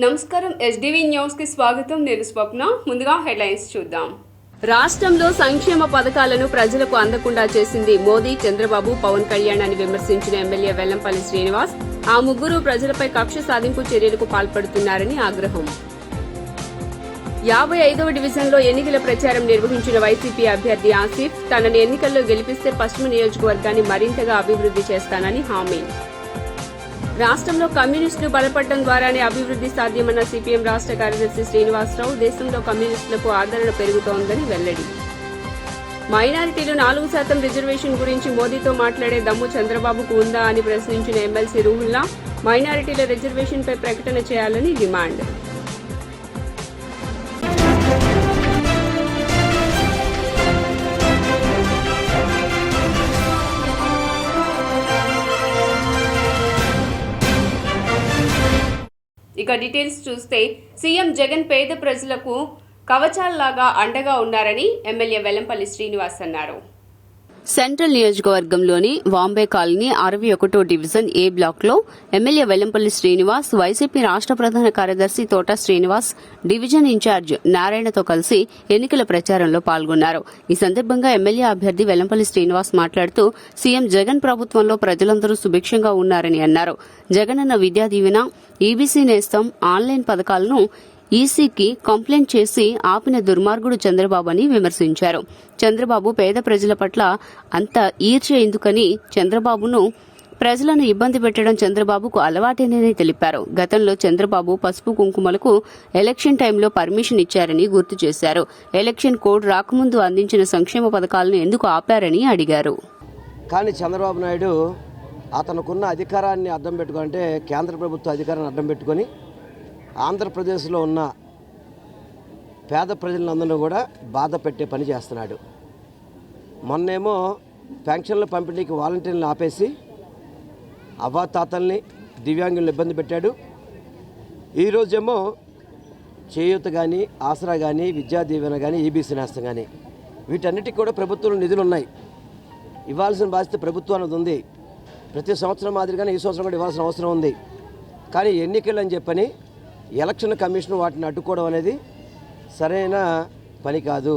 నమస్కారం SDV news కి స్వాగతం. నేను స్వప్న. ముందుగా హెడ్లైన్స్ చూద్దాం. రాష్ట్రంలో సంక్షేమ పథకాలను ప్రజలకు అందకుండా చేసింది మోదీ, చంద్రబాబు, పవన్ కళ్యాణ్ అని విమర్శించిన ఎమ్మెల్యే వెల్లంపల్లి శ్రీనివాస్ ఆ ముగ్గురు ప్రజలపై కక్ష సాధింపు చర్యలకు పాల్పడుతున్నారని ఆగ్రహం. 55వ డివిజన్లో ఎన్నికల ప్రచారం నిర్వహించిన వైసీపీ అభ్యర్థి ఆసిఫ్ తనను ఎన్నికల్లో గెలిపిస్తే పశ్చిమ నియోజకవర్గాన్ని మరింతగా అభివృద్ది చేస్తానని హామీ. రాష్ట్రంలో కమ్యూనిస్టులు బలపడడం ద్వారానే అభివృద్ది సాధ్యమన్న సిపిఎం రాష్ట్ర కార్యదర్శి శ్రీనివాసరావు దేశంలో కమ్యూనిస్టులకు ఆదరణ పెరుగుతోందని వెల్లడి. మైనారిటీలు 4% రిజర్వేషన్ గురించి మోదీతో మాట్లాడే దమ్ము చంద్రబాబుకు ఉందా అని ప్రశ్నించిన ఎమ్మెల్సీ రూహుల్లా మైనారిటీల రిజర్వేషన్పై ప్రకటన చేయాలని డిమాండ్. ఇక డీటెయిల్స్ చూస్తే సీఎం జగన్ పేద ప్రజలకు కవచాల్లాగా అండగా ఉన్నారని ఎమ్మెల్యే వెల్లంపల్లి శ్రీనివాస్ అన్నారు. సెంట్రల్ నియోజకవర్గంలోని వాంబే కాలనీ 61వ డివిజన్ ఏ బ్లాక్ లో ఎమ్మెల్యే వెల్లంపల్లి శ్రీనివాస్, వైసీపీ రాష్ట్ర ప్రధాన కార్యదర్శి తోట శ్రీనివాస్, డివిజన్ ఇన్ఛార్జ్ నారాయణతో కలిసి ఎన్నికల ప్రచారంలో పాల్గొన్నారు. ఈ సందర్భంగా ఎమ్మెల్యే అభ్యర్థి వెల్లంపల్లి శ్రీనివాస్ మాట్లాడుతూ సీఎం జగన్ ప్రభుత్వంలో ప్రజలందరూ సుభిక్షంగా ఉన్నారని అన్నారు. జగనన్న విద్యా దీవెన, ఈబీసీ నేస్తం, ఆన్లైన్ పథకాలను ఈసీకి కంప్లైంట్ చేసి ఆపిన దుర్మార్గుడు చంద్రబాబు అని విమర్శించారు. చంద్రబాబు పేద ప్రజల పట్ల అంత ఈర్ష్య ఎందుకని, చంద్రబాబును ప్రజలను ఇబ్బంది పెట్టడం చంద్రబాబుకు అలవాటేనని తెలిపారు. గతంలో చంద్రబాబు పసుపు కుంకుమలకు ఎలక్షన్ టైంలో పర్మిషన్ ఇచ్చారని గుర్తు చేశారు. ఎలక్షన్ కోడ్ రాకముందు అందించిన సంక్షేమ పథకాలను ఎందుకు ఆపారని అడిగారు. కానీ చంద్రబాబు నాయుడు అతనుకున్న అధికారాన్ని అడ్డం పెట్టుకుంటే కేంద్ర ప్రభుత్వ అధికారాన్ని అడ్డం పెట్టుకొని ఆంధ్రప్రదేశ్లో ఉన్న పేద ప్రజలందరూ కూడా బాధ పెట్టే పని చేస్తున్నాడు. మొన్నేమో పెన్షన్ల పంపిణీకి వాలంటీర్లను ఆపేసి అవ్వాతాతల్ని, దివ్యాంగులను ఇబ్బంది పెట్టాడు. ఈరోజేమో చేయూత కానీ, ఆసరా కానీ, విద్యా దీవెన కానీ, ఈబీసీ నేస్తం కానీ వీటన్నిటికీ కూడా ప్రభుత్వంలో నిధులు ఉన్నాయి. ఇవ్వాల్సిన బాధ్యత ప్రభుత్వానికి ఉంది. ప్రతి సంవత్సరం మాదిరిగానే ఈ సంవత్సరం కూడా ఇవ్వాల్సిన అవసరం ఉంది. కానీ ఎన్నికలు అని చెప్పని ఎలక్షన్ కమిషన్ వాటిని అడ్డుకోవడం అనేది సరైన పని కాదు.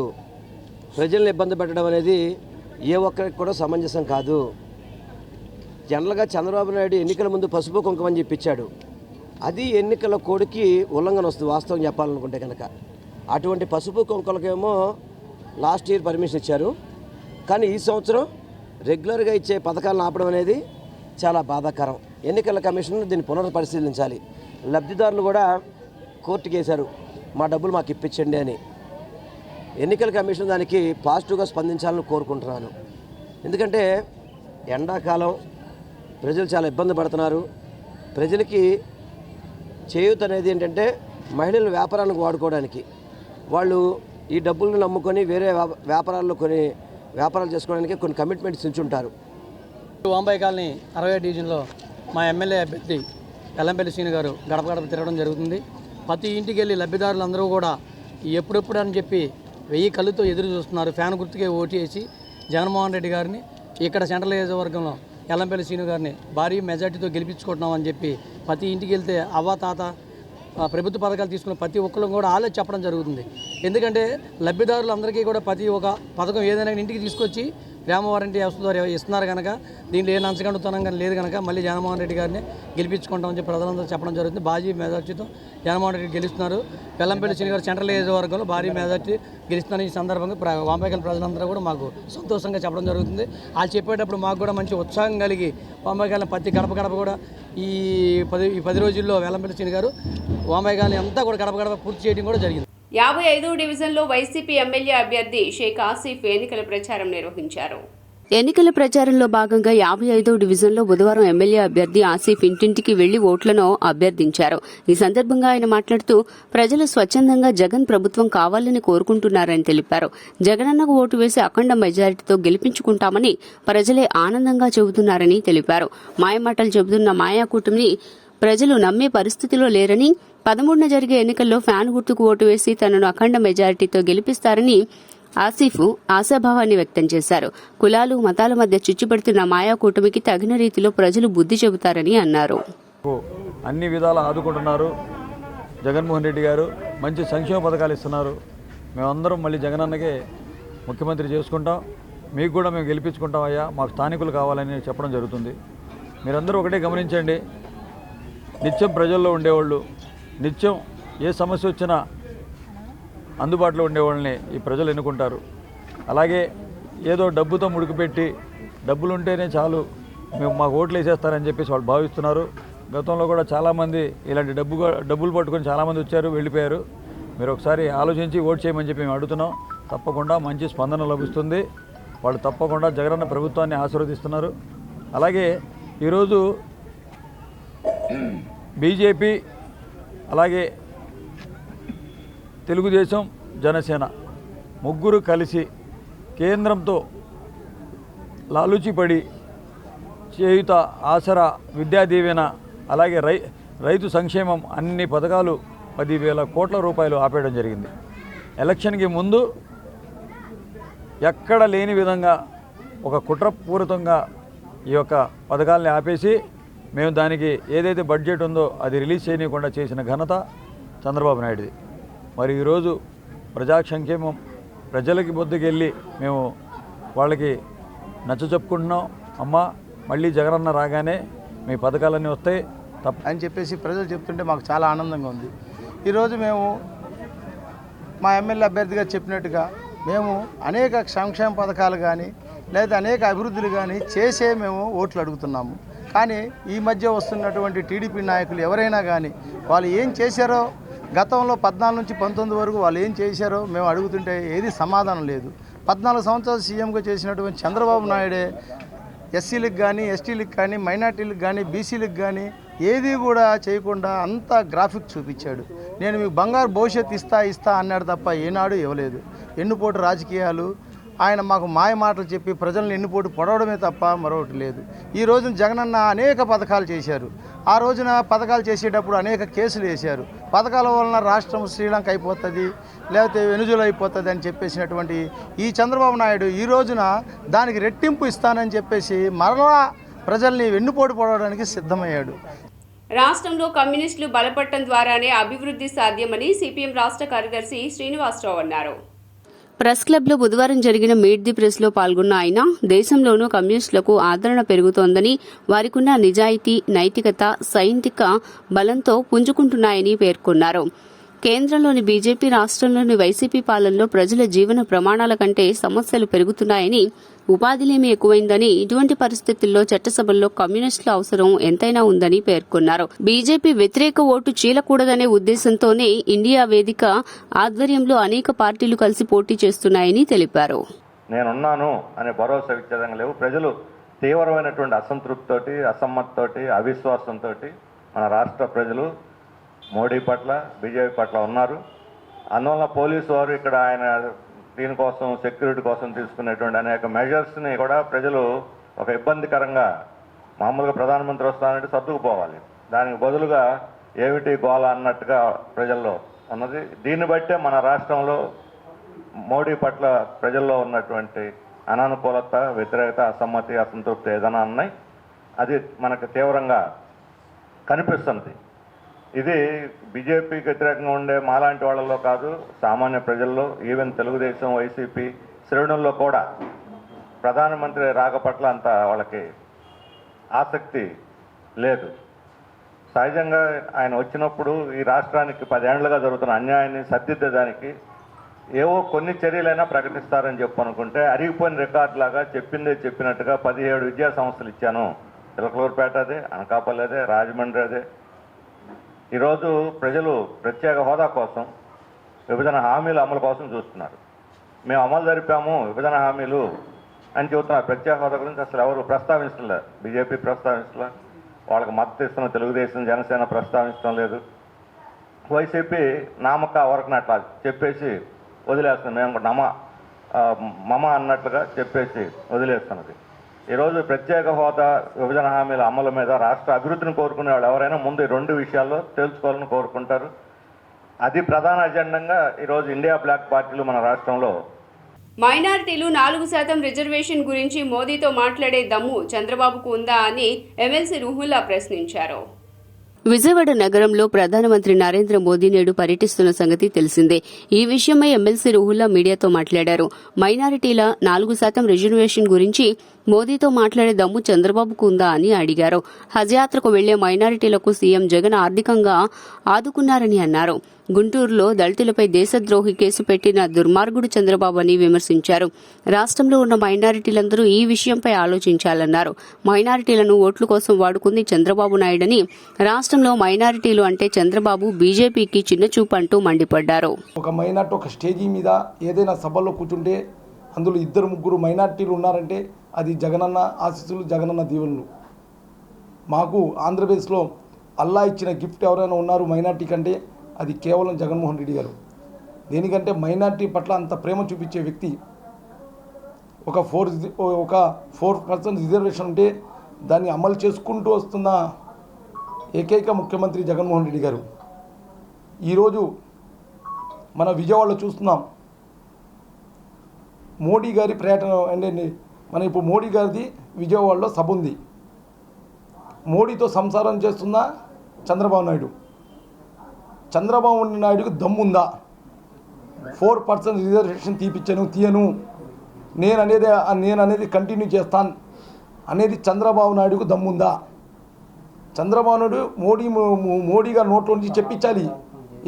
ప్రజల్ని ఇబ్బంది పెట్టడం అనేది ఏ ఒక్కరికి కూడా సమంజసం కాదు. జనరల్గా చంద్రబాబు నాయుడు ఎన్నికల ముందు పసుపు కుంకుమని చెప్పించాడు. అది ఎన్నికల కోడ్కి ఉల్లంఘన వస్తుంది వాస్తవం చెప్పాలనుకుంటే కనుక. అటువంటి పసుపు కుంకుమలకేమో లాస్ట్ ఇయర్ పర్మిషన్ ఇచ్చారు. కానీ ఈ సంవత్సరం రెగ్యులర్గా ఇచ్చే పథకాలను ఆపడం అనేది చాలా బాధాకరం. ఎన్నికల కమిషన్ దీన్ని పునర్పరిశీలించాలి. లబ్ధిదారులు కూడా కోర్టుకు వేశారు, మా డబ్బులు మాకు ఇప్పించండి అని. ఎన్నికల కమిషన్ దానికి పాజిటివ్గా స్పందించాలని కోరుకుంటున్నాను. ఎందుకంటే ఎండాకాలం ప్రజలు చాలా ఇబ్బంది పడుతున్నారు. ప్రజలకి చేయూత అనేది ఏంటంటే మహిళలు వ్యాపారానికి వాడుకోవడానికి, వాళ్ళు ఈ డబ్బులను నమ్ముకొని వేరే వ్యాపారాల్లో వ్యాపారాలు చేసుకోవడానికి కొన్ని కమిట్మెంట్స్ ఇచ్చుంటారు. వాంబే కాలనీ 60వ డివిజన్లో మా ఎమ్మెల్యే అభ్యర్థి వెల్లంపల్లి శ్రీని గారు గడప గడప తిరగడం జరుగుతుంది. ప్రతి ఇంటికి వెళ్ళి లబ్ధిదారులందరూ కూడా ఎప్పుడెప్పుడు అని చెప్పి 1000 కళ్ళుతో ఎదురు చూస్తున్నారు. ఫ్యాన్ గుర్తుకే ఓటు వేసి జగన్మోహన్ రెడ్డి గారిని ఇక్కడ సెంట్రల్ నియోజకవర్గంలో వెల్లంపల్లి శ్రీని గారిని భారీ మెజార్టీతో గెలిపించుకుంటున్నామని చెప్పి ప్రతి ఇంటికి వెళ్తే అవ్వ తాత ప్రభుత్వ పథకాలు తీసుకున్న ప్రతి ఒక్కరు కూడా ఆలోచన చెప్పడం జరుగుతుంది. ఎందుకంటే లబ్ధిదారులందరికీ కూడా ప్రతి ఒక్క పథకం ఏదైనా ఇంటికి తీసుకొచ్చి గ్రామ వారంటీ వ్యవస్థ ద్వారా ఇస్తున్నారు కనుక దీంట్లో ఏ నంచగండుతనం కానీ లేదు కనుక మళ్ళీ జగన్మోహన్ రెడ్డి గారిని గెలిపించుకుంటామని చెప్పి ప్రజలందరూ చెప్పడం జరుగుతుంది. భారీ మెజార్టీతో జగన్మోహన్ రెడ్డి గెలుస్తున్నారు. వెల్లంపల్లి శ్రీని గారు సెంట్రల్ నియోజకవర్గంలో భారీ మెజార్టీ గెలుస్తున్నారు. ఈ సందర్భంగా వాంబేకల్ ప్రజలందరూ కూడా మాకు సంతోషంగా చెప్పడం జరుగుతుంది. వాళ్ళు చెప్పేటప్పుడు మాకు కూడా మంచి ఉత్సాహం కలిగి వాంబేకల్ ప్రతి గడప గడప కూడా ఈ 10 రోజుల్లో వెల్లంపల్లి శ్రీని గారు వాంబేకల్ని అంతా కూడా గడప గడప పూర్తి చేయడం కూడా జరిగింది. 55వ డివిజన్లో వైసీపీ ఎమ్మెల్యే అభ్యర్థి షేక్ ఆసిఫ్ ఎన్నికల ప్రచారం నిర్వహించారు. ఎన్నికల ప్రచారంలో భాగంగా 55వ డివిజన్లో బుధవారం ఎమ్మెల్యే అభ్యర్థి ఆసిఫ్ ఇంటింటికి వెళ్లి ఓట్లను అభ్యర్థించారు. ఈ సందర్భంగా ఆయన మాట్లాడుతూ ప్రజలు స్వచ్ఛందంగా జగన్ ప్రభుత్వం కావాలని కోరుకుంటున్నారని తెలిపారు. జగనన్నకు ఓటు వేసి అఖండ మెజారిటీతో గెలిపించుకుంటామని ప్రజలే ఆనందంగా చెబుతున్నారని తెలిపారు. మాయమాటలు చెబుతున్న మాయా కూటమిని ప్రజలు నమ్మే పరిస్థితిలో లేరని, 13న జరిగే ఎన్నికల్లో ఫ్యాన్ గుర్తుకు ఓటు వేసి తనను అఖండ మెజారిటీతో గెలిపిస్తారని ఆసిఫ్ ఆశాభావాన్ని వ్యక్తం చేశారు. కులాలు మతాల మధ్య చిచ్చుపెడుతున్న మాయా కూటమికి తగిన రీతిలో ప్రజలు బుద్ధి చెబుతారని అన్నారు. అన్ని విధాలా ఆదుకుంటున్నారు. జగన్మోహన్ రెడ్డి గారు మంచి సంక్షేమ పథకాలు ఇస్తున్నారు. మేమందరం మళ్ళీ జగనన్నకే ముఖ్యమంత్రి చేసుకుంటాం, మీకు కూడా మేము గెలిపించుకుంటాం అయ్యా, మాకు స్థానికులు కావాలని చెప్పడం జరుగుతుంది. మీరందరూ ఒకటే గమనించండి, నిత్యం ప్రజల్లో ఉండేవాళ్ళు, నిత్యం ఏ సమస్య వచ్చినా అందుబాటులో ఉండేవాళ్ళని ఈ ప్రజలు ఎన్నుకుంటారు. అలాగే ఏదో డబ్బుతో ముడికిపెట్టి డబ్బులు ఉంటేనే చాలు మేము మాకు ఓట్లు వేసేస్తారని చెప్పేసి వాళ్ళు భావిస్తున్నారు. గతంలో కూడా చాలామంది ఇలాంటి డబ్బులు పట్టుకొని చాలామంది వచ్చారు, వెళ్ళిపోయారు. మీరు ఒకసారి ఆలోచించి ఓటు చేయమని చెప్పి మేము అడుగుతున్నాం. తప్పకుండా మంచి స్పందన లభిస్తుంది. వాళ్ళు తప్పకుండా జగనన్న ప్రభుత్వాన్ని ఆశీర్వదిస్తున్నారు. అలాగే ఈరోజు బీజేపీ అలాగే తెలుగుదేశం జనసేన ముగ్గురు కలిసి కేంద్రంతో లాలూచిపడి చేయుత, ఆసరా, విద్యా దీవెన అలాగే రైతు సంక్షేమం అన్ని పథకాలు 10,000 కోట్ల రూపాయలు ఆపేయడం జరిగింది. ఎలక్షన్కి ముందు ఎక్కడ లేని విధంగా ఒక కుట్రపూరితంగా ఈ యొక్క పథకాలని ఆపేసి మేము దానికి ఏదైతే బడ్జెట్ ఉందో అది రిలీజ్ చేయకుండా చేసిన ఘనత చంద్రబాబు నాయుడుది. మరి ఈరోజు ప్రజా సంక్షేమం ప్రజలకి బొద్దుకెళ్ళి మేము వాళ్ళకి నచ్చ చెప్పుకుంటున్నాం. అమ్మ మళ్ళీ జగనన్న రాగానే మీ పథకాలన్నీ వస్తాయి అని చెప్పేసి ప్రజలు చెప్తుంటే మాకు చాలా ఆనందంగా ఉంది. ఈరోజు మేము మా ఎమ్మెల్యే అభ్యర్థిగా చెప్పినట్టుగా మేము అనేక సంక్షేమ పథకాలు కానీ లేదా అనేక అభివృద్ధులు కానీ చేసే మేము ఓట్లు అడుగుతున్నాము. కానీ ఈ మధ్య వస్తున్నటువంటి టీడీపీ నాయకులు ఎవరైనా కానీ వాళ్ళు ఏం చేశారో, గతంలో 14 నుంచి 19 వరకు వాళ్ళు ఏం చేశారో మేము అడుగుతుంటే ఏది సమాధానం లేదు. 14 సంవత్సరాలు సీఎంగా చేసినటువంటి చంద్రబాబు నాయుడే ఎస్సీలకు కానీ, ఎస్టీలకు కానీ, మైనార్టీలకు కానీ, బీసీలకు కానీ ఏది కూడా చేయకుండా అంతా గ్రాఫిక్ చూపించాడు. నేను మీకు బంగారు భవిష్యత్తు ఇస్తా అన్నాడు తప్ప ఏనాడు ఇవ్వలేదు. ఎన్నుపోటు రాజకీయాలు, ఆయన మాకు మాయ మాటలు చెప్పి ప్రజలను ఎన్నుపోటు పొడవడమే తప్ప మరొకటి లేదు. ఈ రోజున జగనన్న అనేక పథకాలు చేశారు. ఆ రోజున పథకాలు చేసేటప్పుడు అనేక కేసులు వేశారు. పథకాల వలన రాష్ట్రం శ్రీలంక అయిపోతుంది, లేకపోతే వెనుజులా అయిపోతుంది అని చెప్పేసినటువంటి ఈ చంద్రబాబు నాయుడు ఈ రోజున దానికి రెట్టింపు ఇస్తానని చెప్పేసి మరలా ప్రజల్ని వెన్నుపోటు పొడవడానికి సిద్ధమయ్యాడు. రాష్ట్రంలో కమ్యూనిస్టులు బలపడటం ద్వారానే అభివృద్ధి సాధ్యమని సిపిఎం రాష్ట్ర కార్యదర్శి శ్రీనివాసరావు అన్నారు. ప్రెస్ క్లబ్ లో బుధవారం జరిగిన మీట్ ది ప్రెస్ లో పాల్గొన్న ఆయన దేశంలోనూ కమ్యూనిస్టులకు ఆదరణ పెరుగుతోందని, వారికున్న నిజాయితీ, నైతికత, సైనిక బలంతో పుంజుకుంటున్నాయని పేర్కొన్నారు. కేంద్రంలోని బీజేపీ, రాష్ట్రంలోని వైసీపీ పాలనలో ప్రజల జీవన ప్రమాణాల కంటే సమస్యలు పెరుగుతున్నాయని, ఉపాధిలేమీ ఎక్కువైందని, ఇటువంటి పరిస్థితుల్లో చట్టసభల్లో కమ్యూనిస్టుల అవసరం ఎంతైనా ఉందని పేర్కొన్నారు. బీజేపీ వ్యతిరేక ఓటు చీలకూడదనే ఉద్దేశంతోనే ఇండియా వేదిక ఆధ్వర్యంలో అనేక పార్టీలు కలిసి పోటీ చేస్తున్నాయని తెలిపారు. నేనున్నాను అనే భరోసా విచ్చేదంగా లేవు. ప్రజలు తీవ్రమైనటువంటి అసంతృప్తితోటి, అసమ్మతితోటి, అవిశ్వాసంతో మన రాష్ట్ర ప్రజలు మోడీ పట్ల, బీజేపీ పట్ల ఉన్నారు. అందువల్ల పోలీసు వారు ఇక్కడ ఆయన దీనికోసం, సెక్యూరిటీ కోసం తీసుకునేటువంటి అనేక మెజర్స్ని కూడా ప్రజలు ఒక ఇబ్బందికరంగా, మామూలుగా ప్రధానమంత్రి వస్తానంటే సర్దుకుపోవాలి, దానికి బదులుగా ఏమిటి గోల అన్నట్టుగా ప్రజల్లో ఉన్నది. దీన్ని బట్టే మన రాష్ట్రంలో మోడీ పట్ల ప్రజల్లో ఉన్నటువంటి అనానుకూలత, వ్యతిరేకత, అసమ్మతి, అసంతృప్తి ఏదైనా ఉన్నాయి, అది మనకు తీవ్రంగా కనిపిస్తుంది. ఇది బీజేపీకి వ్యతిరేకంగా ఉండే మాలాంటి వాళ్ళలో కాదు, సామాన్య ప్రజల్లో, ఈవెన్ తెలుగుదేశం, వైసీపీ శ్రేణుల్లో కూడా ప్రధానమంత్రి రాక పట్ల అంత వాళ్ళకి ఆసక్తి లేదు. సహజంగా ఆయన వచ్చినప్పుడు ఈ రాష్ట్రానికి 10 ఏళ్లుగా జరుగుతున్న అన్యాయాన్ని సరిదిద్దేదానికి ఏవో కొన్ని చర్యలైనా ప్రకటిస్తారని చెప్పనుకుంటే అరిగిపోయిన రికార్డులాగా చెప్పిందే చెప్పినట్టుగా 17 విద్యా సంస్థలు ఇచ్చాను. చిలకలూరుపేట అదే, అనకాపల్లి అదే, రాజమండ్రి అదే. ఈరోజు ప్రజలు ప్రత్యేక హోదా కోసం, విభజన హామీల అమలు కోసం చూస్తున్నారు. మేము అమలు జరిపాము విభజన హామీలు అని చెబుతున్నారు. ప్రత్యేక హోదా గురించి అసలు ఎవరు ప్రస్తావించలేదు. బీజేపీ ప్రస్తావించలే, వాళ్ళకి మద్దతు ఇస్తున్న తెలుగుదేశం, జనసేన ప్రస్తావించడం లేదు. వైసీపీ నామక వరకున అట్లా చెప్పేసి వదిలేస్తుంది. మేము మమ అన్నట్లుగా చెప్పేసి వదిలేస్తున్నది. ఈరోజు ప్రత్యేక హోదా, విభజన హామీల అమలు మీద రాష్ట్ర అభివృద్ధిని కోరుకునే వాళ్ళు ఎవరైనా ముందు 2 విషయాల్లో తెలుసుకోవాలని కోరుకుంటారు. అది ప్రధాన అజెండాగా ఈరోజు ఇండియా బ్లాక్ పార్టీలు మన రాష్ట్రంలో. మైనారిటీలు 4% రిజర్వేషన్ గురించి మోదీతో మాట్లాడే దమ్ము చంద్రబాబుకు ఉందా అని ఎమ్మెల్సీ రుహుల్లా ప్రశ్నించారు. విజయవాడ నగరంలో ప్రధానమంత్రి నరేంద్ర మోదీ నేడు పర్యటిస్తున్న సంగతి తెలిసిందే. ఈ విషయమై ఎమ్మెల్సీ రుహుల్లా మీడియాతో మాట్లాడారు. మైనారిటీల 4% రిజర్వేషన్ గురించి మోదీతో మాట్లాడే దమ్ము చంద్రబాబుకు ఉందా అని అడిగారు. హజ్ యాత్రకు వెళ్లే మైనారిటీలకు సీఎం జగన్ ఆర్థికంగా ఆదుకున్నారని అన్నారు. గుంటూరులో దళితులపై దేశద్రోహి కేసు పెట్టిన దుర్మార్గుడు చంద్రబాబు అని విమర్శించారు. రాష్ట్రంలో ఉన్న మైనారిటీలందరూ ఈ విషయంపై ఆలోచించాలన్నారు. మైనారిటీలను ఓట్ల కోసం వాడుకుంది చంద్రబాబు నాయుడని, రాష్ట్రంలో మైనారిటీలు అంటే చంద్రబాబు బీజేపీకి చిన్నచూపు అంటూ మండిపడ్డారు. ఒక మైనార్టీ ఒక స్టేజీ మీద ఏదైనా సభల్లో కూర్చుంటే అందులో 2-3 మైనార్టీలు ఉన్నారంటే అది జగనన్న ఆశీస్సులు, జగనన్న దీవెనలు. మాకు ఆంధ్రప్రదేశ్లో అల్లా ఇచ్చిన గిఫ్ట్ ఎవరైనా ఉన్నారు మైనార్టీ కంటే అది కేవలం జగన్మోహన్ రెడ్డి గారు. దేనికంటే మైనార్టీ పట్ల అంత ప్రేమ చూపించే వ్యక్తి. ఒక 4% రిజర్వేషన్ ఉంటే దాన్ని అమలు చేసుకుంటూ వస్తున్న ఏకైక ముఖ్యమంత్రి జగన్మోహన్ రెడ్డి గారు. ఈరోజు మన విజయవాడలో చూస్తున్నాం మోడీ గారి పర్యటన అంటే మన ఇప్పుడు మోడీ గారిది విజయవాడలో సభ ఉంది. మోడీతో సంసారం చేస్తున్న చంద్రబాబు నాయుడు. చంద్రబాబు నాయుడుకు దమ్ముందా? 4% రిజర్వేషన్ తీయను, నేను అనేది కంటిన్యూ చేస్తాను అనేది చంద్రబాబు నాయుడుకు దమ్ముందా? చంద్రబాబు నాయుడు మోడీ గారు నోట్లో నుంచి చెప్పించాలి.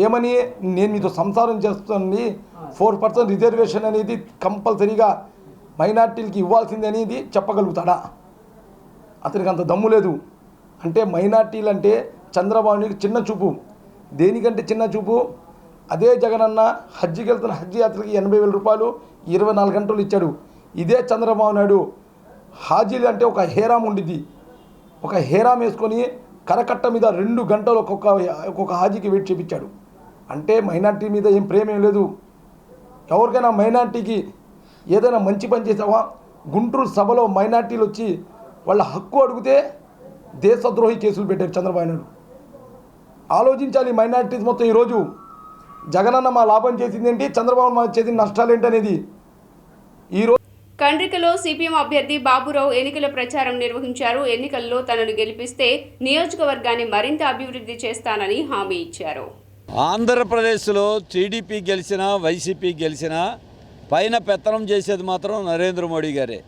ఏమని? నేను మీతో సంసారం చేస్తుంది, 4% రిజర్వేషన్ అనేది కంపల్సరీగా మైనార్టీలకి ఇవ్వాల్సింది అనేది చెప్పగలుగుతాడా? అతనికి అంత దమ్ము లేదు. అంటే మైనార్టీలు అంటే చంద్రబాబు నాయుడుకి చిన్న చూపు. దేనికంటే చిన్న చూపు? అదే జగనన్న హజ్కి వెళ్తున్న హజ్ యాత్రకి 80,000 రూపాయలు 24 గంటలు ఇచ్చాడు. ఇదే చంద్రబాబు నాయుడు హాజీలు అంటే ఒక హేరాం ఉండిద్ది, ఒక హేరాం వేసుకొని కరకట్ట మీద 2 గంటలు ఒక్కొక్క హాజీకి వెయిట్ చేయించాడు. అంటే మైనార్టీ మీద ఏం ప్రేమ ఏం లేదు. ఎవరికైనా మైనార్టీకి ఏదైనా మంచి పని చేసావా? గుంటూరు సభలో మైనార్టీలు వచ్చి వాళ్ళ హక్కు అడిగితే దేశద్రోహి కేసులు పెట్టారు చంద్రబాబు నాయుడు. ఆలోచించాలి మైనార్టీస్ మొత్తం. ఈరోజు జగనన్న మా లాభం చేసింది ఏంటి, చంద్రబాబు మా చేసిన నష్టాలు ఏంటి అనేది. ఈరోజు కండ్రికలో సిపిఎం అభ్యర్థి బాబురావు ఎన్నికల ప్రచారం నిర్వహించారు. ఎన్నికల్లో తనను గెలిపిస్తే నియోజకవర్గాన్ని మరింత అభివృద్ధి చేస్తానని హామీ ఇచ్చారు. ఆంధ్రప్రదేశ్లో టీడీపీ గెలిచినా వైసీపీ గెలిచినా పైన పెత్తనం చేసేది మాత్రం నరేంద్ర మోడీ గారే,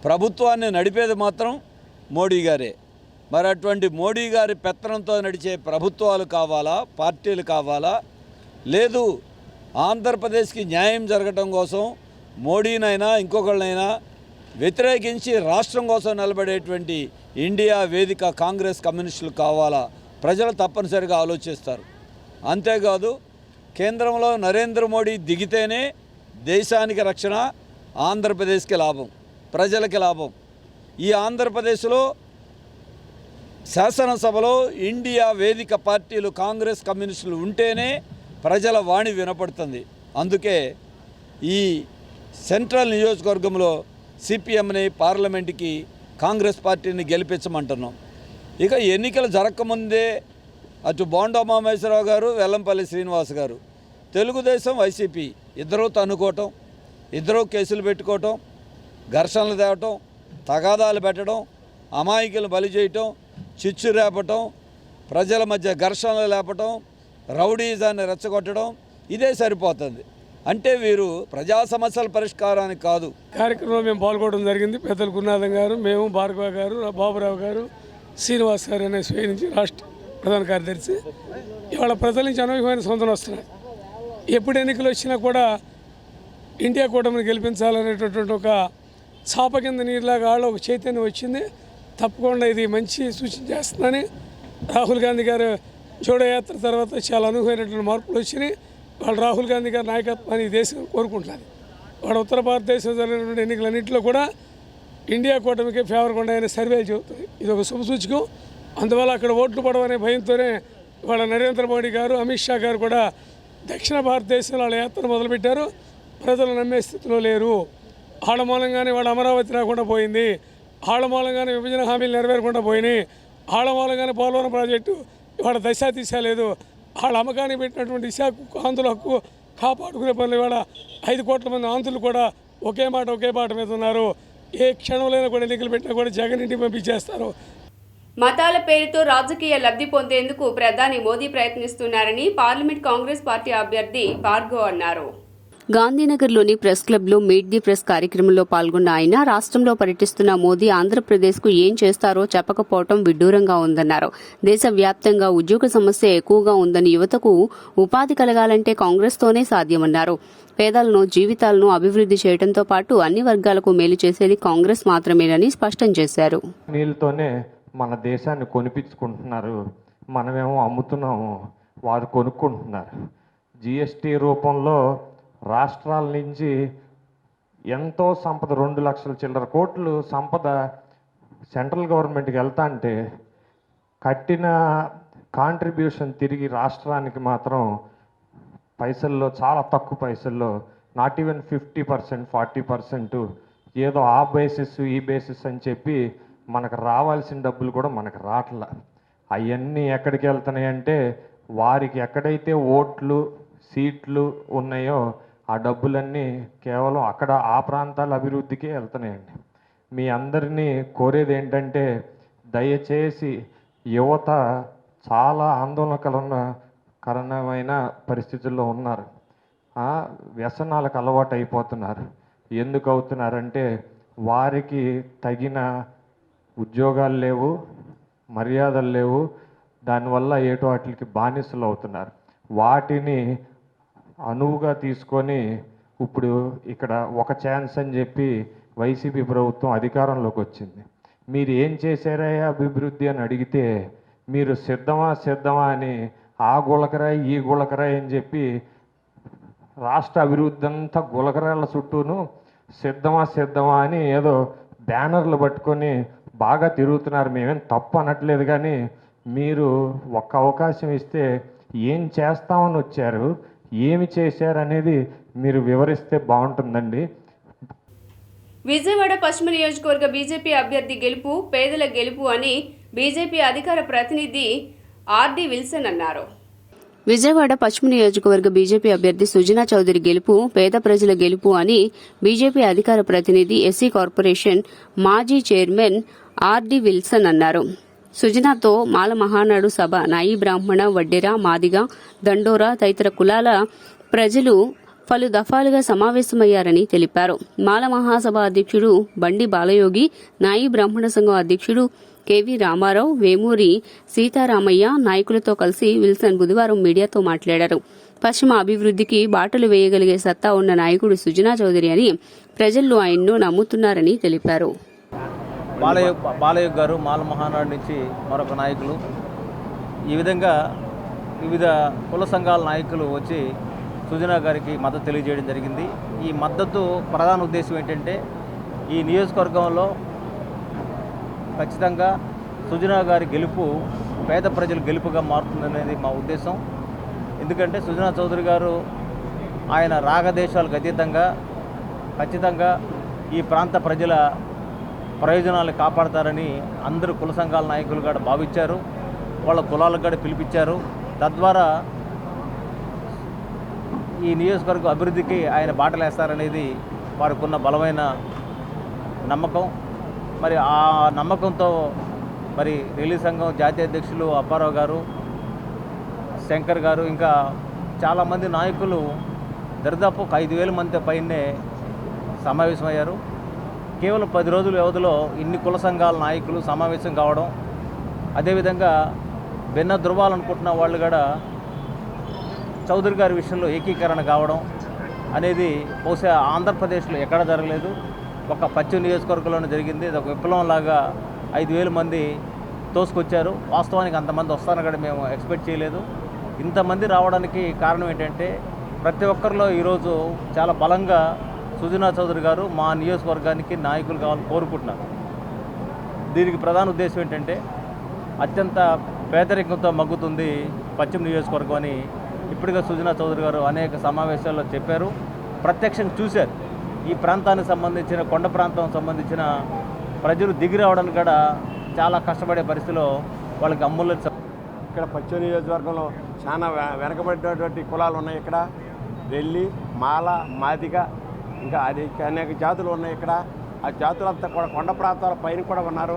ప్రభుత్వాన్ని నడిపేది మాత్రం మోడీ గారే. మరి అటువంటి మోడీ గారి పెత్తనంతో నడిచే ప్రభుత్వాలు కావాలా, పార్టీలు కావాలా? లేదు ఆంధ్రప్రదేశ్కి న్యాయం జరగటం కోసం మోడీనైనా ఇంకొకళ్ళనైనా వ్యతిరేకించి రాష్ట్రం కోసం నిలబడేటువంటి ఇండియా వేదిక కాంగ్రెస్ కమ్యూనిస్టులు కావాలా? ప్రజలు తప్పనిసరిగా ఆలోచిస్తారు. అంతేకాదు కేంద్రంలో నరేంద్ర మోడీ దిగితేనే దేశానికి రక్షణ, ఆంధ్రప్రదేశ్కి లాభం, ప్రజలకి లాభం. ఈ ఆంధ్రప్రదేశ్లో శాసనసభలో ఇండియా వేదిక పార్టీలు కాంగ్రెస్ కమ్యూనిస్టులు ఉంటేనే ప్రజల వాణి వినపడుతుంది. అందుకే ఈ సెంట్రల్ నియోజకవర్గంలో సిపిఎంని పార్లమెంట్కి కాంగ్రెస్ పార్టీని గెలిపించమంటున్నాం. ఇక ఎన్నికలు జరగకముందే అటు బోండా ఉమామహేశ్వరరావు గారు, వెల్లంపల్లి శ్రీనివాస్ గారు, తెలుగుదేశం వైసీపీ ఇద్దరూ తన్నుకోవటం, ఇద్దరూ కేసులు పెట్టుకోవటం, ఘర్షణలు తేవటం, తగాదాలు పెట్టడం, అమాయకులను బలి చేయటం, చిచ్చు రేపటం, ప్రజల మధ్య ఘర్షణలు లేపటం, రౌడీజాన్ని రెచ్చగొట్టడం, ఇదే సరిపోతుంది. అంటే వీరు ప్రజా సమస్యల పరిష్కారానికి కాదు. కార్యక్రమంలో మేము పాల్గొనడం జరిగింది. పెద్దలు గురునాథం గారు, మేము, భార్గవ గారు, బాబురావు గారు, శ్రీనివాస్ గారు అనే స్వీయ నుంచి రాష్ట్ర ప్రధాన కార్యదర్శి. ఇవాళ ప్రజల నుంచి అనూహ్యమైన స్పందన వస్తున్నాయి. ఎప్పుడు ఎన్నికలు వచ్చినా కూడా ఇండియా కూటమిని గెలిపించాలనేటటువంటి ఒక చాప కింద నీరులాగా ఒక చైతన్యం వచ్చింది. తప్పకుండా ఇది మంచి సూచన చేస్తుందని రాహుల్ గాంధీ గారు జోడో యాత్ర తర్వాత చాలా అనూహ్యమైనటువంటి మార్పులు వచ్చినాయి. వాళ్ళు రాహుల్ గాంధీ గారి నాయకత్వాన్ని దేశం కోరుకుంటున్నారు. వాడు ఉత్తర భారతదేశంలో జరిగినటువంటి ఎన్నికలన్నింటిలో కూడా ఇండియా కూటమికి ఫేవర్గా ఉన్నాయని సర్వేలు చెబుతుంది. ఇది ఒక శుభసూచకం. అందువల్ల అక్కడ ఓట్లు పడవనే భయంతోనే వాళ్ళ నరేంద్ర మోడీ గారు, అమిత్ షా గారు కూడా దక్షిణ భారతదేశంలో వాళ్ళ యాత్ర మొదలుపెట్టారు. ప్రజలు నమ్మే స్థితిలో లేరు. వాళ్ళ మూలంగానే వాళ్ళ అమరావతి రాకుండా పోయింది, వాళ్ళ మూలంగానే విభజన హామీలు నెరవేరకుండా పోయినాయి, వాళ్ళ మూలంగానే పోలవరం ప్రాజెక్టు ఇవాళ దశ తీసేలేదు. వాళ్ళ అమ్మకానికి పెట్టినటువంటి విశాఖ ఆంధ్రుల హక్కు కాపాడుకునే పనులు ఇవాళ 5 కోట్ల మంది ఆంధ్రులు కూడా ఒకే మాట మీద ఉన్నారు. ఏ క్షణంలో కూడా ఎన్నికలు పెట్టినా కూడా జగన్ ఇంటికి పంపించేస్తారు. మతాల పేరుతో రాజకీయ లబ్ధి పొందేందుకు ప్రధాని మోదీ ప్రయత్నిస్తున్నారని పార్లమెంట్ కాంగ్రెస్ పార్టీ అభ్యర్థి భార్గవ్ అన్నారు. గాంధీనగర్లోని ప్రెస్ క్లబ్లో మీట్ ది ప్రెస్ కార్యక్రమంలో పాల్గొన్న ఆయన రాష్ట్రంలో పర్యటిస్తున్న మోదీ ఆంధ్రప్రదేశ్కు ఏం చేస్తారో చెప్పకపోవడం విడ్డూరంగా ఉందన్నారు. దేశవ్యాప్తంగా ఉద్యోగ సమస్య ఎక్కువగా ఉందని, యువతకు ఉపాధి కలగాలంటే కాంగ్రెస్తోనే సాధ్యమన్నారు. పేదలను జీవితాలను అభివృద్ది చేయడంతో పాటు అన్ని వర్గాలకు మేలు చేసేది కాంగ్రెస్ మాత్రమేనని స్పష్టం చేశారు. నీళ్ళతోనే మన దేశాన్ని కొనిపించుకుంటున్నారు, మనమేమో అమ్ముతున్నాము, వారు కొనుక్కుంటున్నారు. జిఎస్టీ రూపంలో రాష్ట్రాల నుంచి ఎంతో సంపద 2 లక్షల చిల్లర కోట్లు సంపద సెంట్రల్ గవర్నమెంట్కి వెళ్తా అంటే కట్టిన కాంట్రిబ్యూషన్ తిరిగి రాష్ట్రానికి మాత్రం పైసల్లో చాలా తక్కువ పైసల్లో, నాట్ ఈవెన్ 50%, 40%, ఏదో ఆ బేసిస్ ఈ బేసిస్ అని చెప్పి మనకు రావాల్సిన డబ్బులు కూడా మనకు రావట్లా. అవన్నీ ఎక్కడికి వెళ్తున్నాయంటే వారికి ఎక్కడైతే ఓట్లు సీట్లు ఉన్నాయో ఆ డబ్బులన్నీ కేవలం అక్కడ ఆ ప్రాంతాల అభివృద్ధికే వెళ్తున్నాయండి. మీ అందరినీ కోరేది ఏంటంటే దయచేసి యువత చాలా ఆందోళనకరమైన పరిస్థితుల్లో ఉన్నారు. వ్యసనాలకు అలవాటు అయిపోతున్నారు. ఎందుకు అవుతున్నారంటే వారికి తగిన ఉద్యోగాలు లేవు, మర్యాదలు లేవు, దానివల్ల ఏటో వాటికి బానిసలు అవుతున్నారు. వాటిని అనువుగా తీసుకొని ఇప్పుడు ఇక్కడ ఒక ఛాన్స్ అని చెప్పి వైసీపీ ప్రభుత్వం అధికారంలోకి వచ్చింది. మీరు ఏం చేశారయ్యా అభివృద్ధి అని అడిగితే మీరు సిద్ధమా అని ఆ గులకరాయి ఈ గులకరాయి అని చెప్పి రాష్ట్ర అభివృద్ధి అంతా గులకరాల చుట్టూను సిద్ధమా అని ఏదో బ్యానర్లు పట్టుకొని బాగా తిరుగుతున్నారు. మేమేం తప్పు అనట్లేదు, కానీ మీరు ఒక్క అవకాశం ఇస్తే ఏం చేస్తామని వచ్చారు, ఏమి చేశారనేది మీరు వివరిస్తే బాగుంటుందండి. విజయవాడ పశ్చిమ నియోజకవర్గ బీజేపీ అభ్యర్థి గెలుపు పేదల గెలుపు అని బీజేపీ అధికార ప్రతినిధి ఆర్డి విల్సన్ అన్నారు. విజయవాడ పశ్చిమ నియోజకవర్గ బీజేపీ అభ్యర్థి సుజనా చౌదరి గెలుపు పేద ప్రజల గెలుపు అని బీజేపీ అధికార ప్రతినిధి ఎస్సీ కార్పొరేషన్ మాజీ చైర్మన్ ఆర్డి విల్సన్ అన్నారు. సుజనాతో మాల మహానాడు సభ, నాయి బ్రాహ్మణ, వడ్డెర, మాదిగ, దండోరా తదితర కులాల ప్రజలు పలు దఫాలుగా సమావేశమయ్యారని తెలిపారు. మాల మహాసభ అధ్యక్షుడు బండి బాలయోగి, నాయి బ్రాహ్మణ సంఘం అధ్యక్షుడు కెవి రామారావు, వేమూరి సీతారామయ్య నాయకులతో కలిసి విల్సన్ బుధవారం మీడియాతో మాట్లాడారు. పశ్చిమ అభివృద్ధికి బాటలు వేయగలిగే సత్తా ఉన్న నాయకుడు సుజనా చౌదరి అని ప్రజలు ఆయన్ను నమ్ముతున్నారని తెలిపారు. బాలయోగ్ గారు మాల మహానాడు నుంచి మరొక నాయకులు, ఈ విధంగా వివిధ కుల సంఘాల నాయకులు వచ్చి సుజనా గారికి మద్దతు తెలియజేయడం జరిగింది. ఈ మద్దతు ప్రధాన ఉద్దేశం ఏంటంటే ఈ నియోజకవర్గంలో ఖచ్చితంగా సుజనా గారి గెలుపు పేద ప్రజల గెలుపుగా మారుతుందనేది మా ఉద్దేశం. ఎందుకంటే సుజనా చౌదరి గారు ఆయన రాగదేశాలకు అతీతంగా ఖచ్చితంగా ఈ ప్రాంత ప్రజల ప్రయోజనాలు కాపాడతారని అందరూ కుల సంఘాల నాయకులు కూడా భావించారు. వాళ్ళ కులాలకు కూడా పిలిపించారు. తద్వారా ఈ నియోజకవర్గ అభివృద్ధికి ఆయన బాటలేస్తారనేది వారికి ఉన్న బలమైన నమ్మకం. మరి ఆ నమ్మకంతో మరి రిలీ సంఘం జాతీయ అధ్యక్షులు అప్పారావు గారు, శంకర్ గారు, ఇంకా చాలామంది నాయకులు దరిదాపు 5,000 మంది పైనే సమావేశమయ్యారు. కేవలం 10 రోజుల వ్యవధిలో ఇన్ని కుల సంఘాల నాయకులు సమావేశం కావడం, అదేవిధంగా భిన్న ధృవాలనుకుంటున్న వాళ్ళు కూడా చౌదరి గారి విషయంలో ఏకీకరణ కావడం అనేది బహుశా ఆంధ్రప్రదేశ్లో ఎక్కడ జరగలేదు. ఒక పశ్చిమ నియోజకవర్గంలోనే జరిగింది. ఇది ఒక విప్లవంలాగా 5,000 మంది తోసుకొచ్చారు. వాస్తవానికి అంతమంది వస్తారని కూడా మేము ఎక్స్పెక్ట్ చేయలేదు. ఇంతమంది రావడానికి కారణం ఏంటంటే ప్రతి ఒక్కరిలో ఈరోజు చాలా బలంగా సుజనా చౌదరి గారు మా నియోజకవర్గానికి నాయకులు కావాలని కోరుకుంటున్నారు. దీనికి ప్రధాన ఉద్దేశం ఏంటంటే అత్యంత పేదరికంతో మగ్గుతుంది పశ్చిమ నియోజకవర్గం అని ఇప్పటికే సుజనా చౌదరి గారు అనేక సమావేశాల్లో చెప్పారు. ప్రత్యక్షంగా చూశారు. ఈ ప్రాంతానికి సంబంధించిన కొండ ప్రాంతం సంబంధించిన ప్రజలు దిగి రావడానికి కూడా చాలా కష్టపడే పరిస్థితిలో వాళ్ళకి అమ్ములు. ఇక్కడ పశ్చిమ నియోజకవర్గంలో చాలా వెనకబడినటువంటి కులాలు ఉన్నాయి. ఇక్కడ రెల్లి, మాల, మాదిగ, ఇంకా అది అనేక జాతులు ఉన్నాయి. ఇక్కడ ఆ జాతులంతా కూడా కొండ ప్రాంతాల పైన కూడా ఉన్నారు.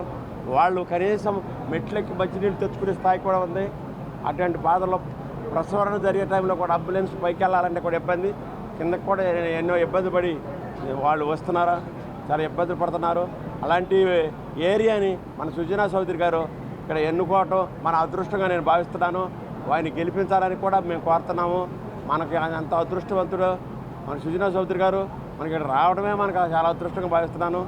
వాళ్ళు కనీసం మెట్లెక్కి మంచినీళ్ళు తెచ్చుకునే స్థాయి కూడా ఉంది. అటువంటి బాధల్లో ప్రసవరణ జరిగే టైంలో కూడా అంబులెన్స్ పైకి వెళ్ళాలంటే కూడా ఇబ్బంది, కిందకి కూడా ఎన్నో ఇబ్బంది పడి వాళ్ళు వస్తున్నారా, చాలా ఇబ్బందులు పడుతున్నారు. అలాంటి ఏరియాని మన సుజనా చౌదరి గారు ఇక్కడ ఎన్నుకోవటం మన అదృష్టంగా నేను భావిస్తున్నాను. వారిని గెలిపించాలని కూడా మేము కోరుతున్నాము. మనకి అంత అదృష్టవంతుడు మన సుజనా చౌదరి గారు, మనకి ఇక్కడ రావడమే మనకు చాలా అదృష్టంగా భావిస్తున్నాను.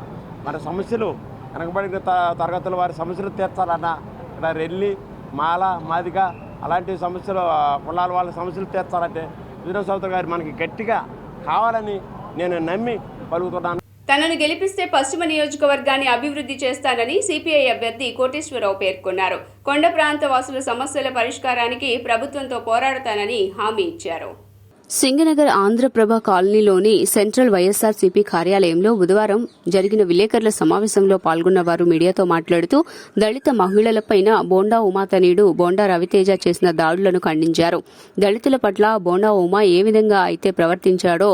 మన సమస్యలు వెనకబడిన తరగతుల వారి సమస్యలు తీర్చాలన్నా ఇక్కడ రెల్లి, మాల, మాదిగ అలాంటి సమస్యలు, కులాల వాళ్ళ సమస్యలు తీర్చాలంటే సుజనా చౌదరి గారు మనకి గట్టిగా కావాలని నేను నమ్మి పలుకుతున్నాను. తనను గెలిపిస్తే పశ్చిమ నియోజకవర్గాన్ని అభివృద్ధి చేస్తానని సిపిఐ అభ్యర్థి కోటేశ్వరరావు పేర్కొన్నారు. కొండ ప్రాంత వాసుల సమస్యల పరిష్కారానికి ప్రభుత్వంతో పోరాడతానని హామీ ఇచ్చారు. సింగనగర్ ఆంధ్రప్రభ కాలనీలోని సెంట్రల్ వైఎస్ఆర్సీపీ కార్యాలయంలో బుధవారం జరిగిన విలేకరుల సమావేశంలో పాల్గొన్న వారు మీడియాతో మాట్లాడుతూ దళిత మహిళలపైన బోండా ఉమాతనయుడు బోండా రవితేజ చేసిన దాడులను ఖండించారు. దళితుల పట్ల బోండా ఉమా ఏ విధంగా అయితే ప్రవర్తించాడో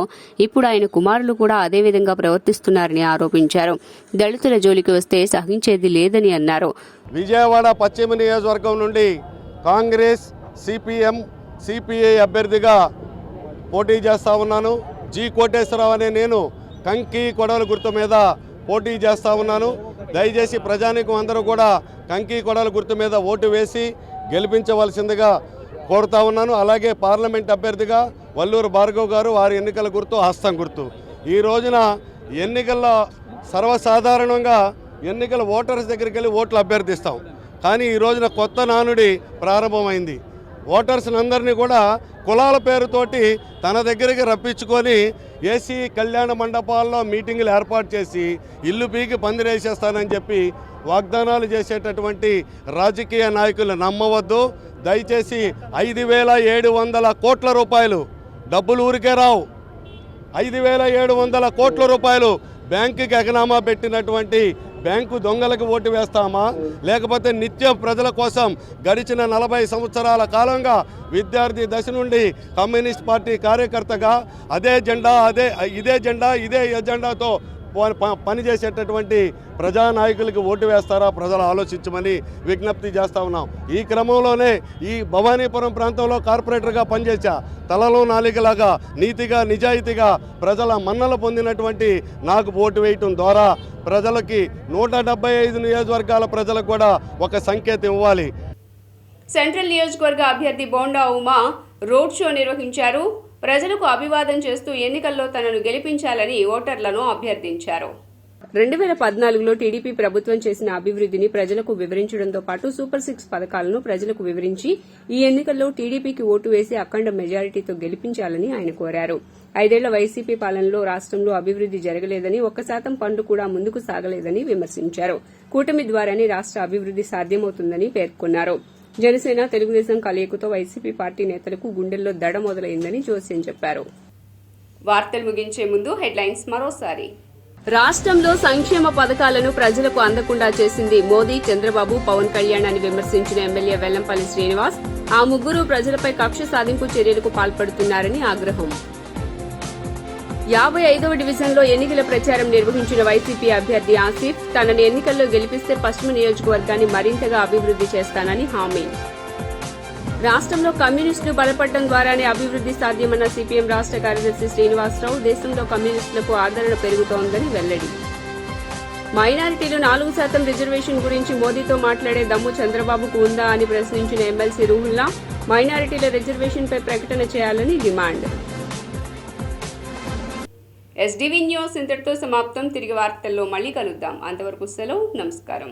ఇప్పుడు ఆయన కుమారులు కూడా అదే విధంగా ప్రవర్తిస్తున్నారని ఆరోపించారు. దళితుల జోలికి వస్తే సహించేది లేదని అన్నారు. విజయవాడ పశ్చిమ నియోజకవర్గం నుండి కాంగ్రెస్, సిపిఎం, సిపిఐ అభ్యర్థిగా పోటీ చేస్తూ ఉన్నాను. జి కోటేశ్వరరావు అనే నేను కంకి కొడవల గుర్తు మీద పోటీ చేస్తూ ఉన్నాను. దయచేసి ప్రజానీకం అందరూ కూడా కంకి కొడవల గుర్తు మీద ఓటు వేసి గెలిపించవలసిందిగా కోరుతా ఉన్నాను. అలాగే పార్లమెంట్ అభ్యర్థిగా వల్లూరు భార్గవ్ గారు, వారి ఎన్నికల గుర్తు హస్తం గుర్తు. ఈ రోజున ఎన్నికల్లో సర్వసాధారణంగా ఎన్నికల ఓటర్స్ దగ్గరికి వెళ్ళి ఓట్లు అభ్యర్థిస్తాం. కానీ ఈ రోజున కొత్త నానుడి ప్రారంభమైంది. ఓటర్స్నందరినీ కూడా కులాల పేరుతోటి తన దగ్గరికి రప్పించుకొని ఏసీ కళ్యాణ మండపాల్లో మీటింగులు ఏర్పాటు చేసి ఇల్లు పీకి పందిరేసేస్తానని చెప్పి వాగ్దానాలు చేసేటటువంటి రాజకీయ నాయకులు నమ్మవద్దు. దయచేసి 5,700 కోట్ల రూపాయలు డబ్బులు ఊరికే రావు. 5,700 కోట్ల రూపాయలు బ్యాంకుకి ఎగనామా పెట్టినటువంటి బ్యాంకు దొంగలకు ఓటు వేస్తామా, లేకపోతే నిత్యం ప్రజల కోసం గడిచిన 40 సంవత్సరాల కాలంగా విద్యార్థి దశ నుండి కమ్యూనిస్ట్ పార్టీ కార్యకర్తగా ఇదే ఎజెండాతో పనిచేసేటటువంటి ప్రజానాయకులకి ఓటు వేస్తారా ప్రజలు ఆలోచించమని విజ్ఞప్తి చేస్తా ఉన్నాం. ఈ క్రమంలోనే ఈ భవానీపురం ప్రాంతంలో కార్పొరేటర్గా పనిచేశా. తలలో నాలికలాగా నీతిగా నిజాయితీగా ప్రజల మన్నలు పొందినటువంటి నాకు ఓటు వేయటం ద్వారా ప్రజలకి 175 నియోజకవర్గాల ప్రజలకు కూడా ఒక సంకేతం ఇవ్వాలి. సెంట్రల్ నియోజకవర్గ అభ్యర్థి బోండా ఉమా రోడ్ షో నిర్వహించారు. ప్రజలకు అభివాదం చేస్తూ ఎన్నికల్లో తనను గెలిపించాలని ఓటర్లను అభ్యర్థించారు. 2014లో టీడీపీ ప్రభుత్వం చేసిన అభివృద్ధిని ప్రజలకు వివరించడంతో పాటు సూపర్ 6 పథకాలను ప్రజలకు వివరించి ఈ ఎన్నికల్లో టీడీపీకి ఓటు వేసి అఖండ మెజారిటీతో గెలిపించాలని ఆయన కోరారు. 5 ఏళ్ల వైసీపీ పాలనలో రాష్ట్రంలో అభివృద్ది జరగలేదని, 1% పనులు కూడా ముందుకు సాగలేదని విమర్శించారు. కూటమి ద్వారానే రాష్ట్ర అభివృద్ది సాధ్యమవుతుందని పేర్కొన్నారు. జనసేన, తెలుగుదేశం కలయికతో వైసీపీ పార్టీ నేతలకు గుండెల్లో దడ మొదలైందని జోస్యం చెప్పారు. వార్తలు ముగించే ముందు హెడ్లైన్స్ మరోసారి. రాష్ట్రంలో సంక్షేమ పథకాలను ప్రజలకు అందకుండా చేసింది మోదీ, చంద్రబాబు, పవన్ కళ్యాణ్ అని విమర్శించిన ఎమ్మెల్యే వెల్లంపల్లి శ్రీనివాస్. ఆ ముగ్గురు ప్రజలపై కక్ష సాధింపు చర్యలకు పాల్పడుతున్నారని ఆగ్రహం. 55వ డివిజన్లో ఎన్నికల ప్రచారం నిర్వహించిన వైసీపీ అభ్యర్థి ఆసిఫ్ తనని ఎన్నికల్లో గెలిపిస్తే పశ్చిమ నియోజకవర్గాన్ని మరింతగా అభివృద్ది చేస్తానని హామీ. రాష్ట్రంలో కమ్యూనిస్టులు బలపడటం ద్వారానే అభివృద్ది సాధ్యమన్న సిపిఎం రాష్ట్ర కార్యదర్శి శ్రీనివాసరావు. దేశంలో కమ్యూనిస్టులకు ఆదరణ పెరుగుతోందని వెల్లడి. మైనారిటీలు 4% రిజర్వేషన్ గురించి మోదీతో మాట్లాడే దమ్ము చంద్రబాబుకు ఉందా అని ప్రశ్నించిన ఎమ్మెల్సీ రూహుల్లా మైనారిటీల రిజర్వేషన్పై ప్రకటన చేయాలని డిమాండ్. ఎస్డీవీ న్యూస్ ఇంతటితో సమాప్తం. తిరిగి వార్తల్లో మళ్లీ కలుద్దాం. అంతవరకు సెలవు. నమస్కారం.